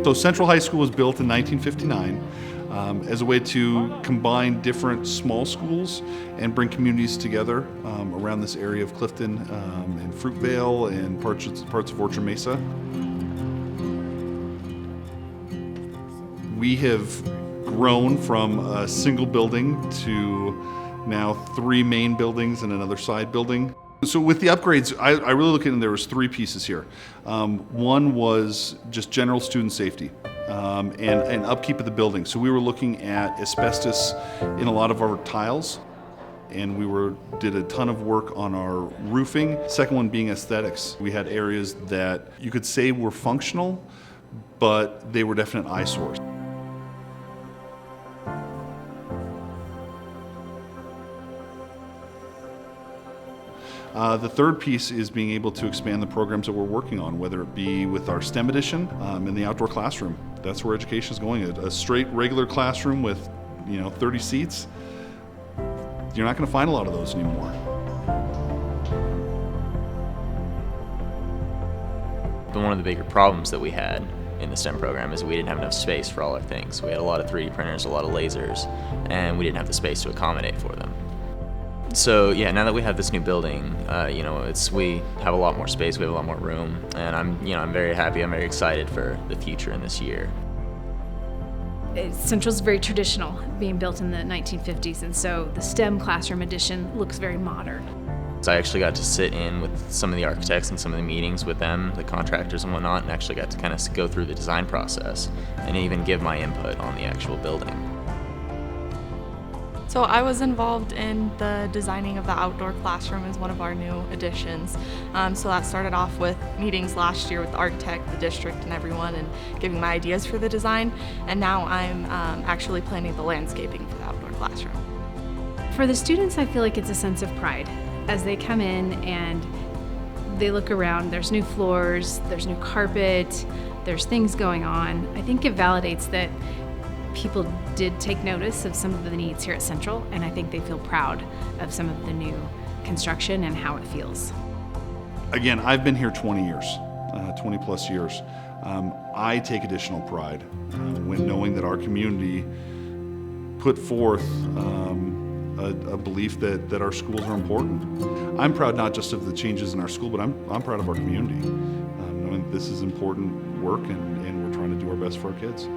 So Central High School was built in 1959 as a way to combine different small schools and bring communities together around this area of Clifton and Fruitvale and parts of Orchard Mesa. We have grown from a single building to now 3 main buildings and another side building. So with the upgrades, I really look at it, there was 3 pieces here. One was just general student safety and upkeep of the building. So we were looking at asbestos in a lot of our tiles, and we did a ton of work on our roofing. Second one being aesthetics. We had areas that you could say were functional, but they were definite eyesores. The third piece is being able to expand the programs that we're working on, whether it be with our STEM edition in the outdoor classroom. That's where education is going. A straight regular classroom with 30 seats, you're not going to find a lot of those anymore. But one of the bigger problems that we had in the STEM program is we didn't have enough space for all our things. We had a lot of 3D printers, a lot of lasers, and we didn't have the space to accommodate for them. So yeah, now that we have this new building, we have a lot more space, we have a lot more room, and I'm very happy, I'm very excited for the future in this year. Central's very traditional, being built in the 1950s, and so the STEM classroom edition looks very modern. So I actually got to sit in with some of the architects and some of the meetings with them, the contractors and whatnot, and actually got to kind of go through the design process and even give my input on the actual building. So I was involved in the designing of the outdoor classroom as one of our new additions. So that started off with meetings last year with the architect, the district, and everyone, and giving my ideas for the design. And now I'm actually planning the landscaping for the outdoor classroom. For the students, I feel like it's a sense of pride. As they come in and they look around, there's new floors, there's new carpet, there's things going on. I think it validates that people did take notice of some of the needs here at Central, and I think they feel proud of some of the new construction and how it feels. Again, I've been here 20 years, 20 plus years. I take additional pride when knowing that our community put forth a belief that our schools are important. I'm proud not just of the changes in our school, but I'm proud of our community, knowing that this is important work and we're trying to do our best for our kids.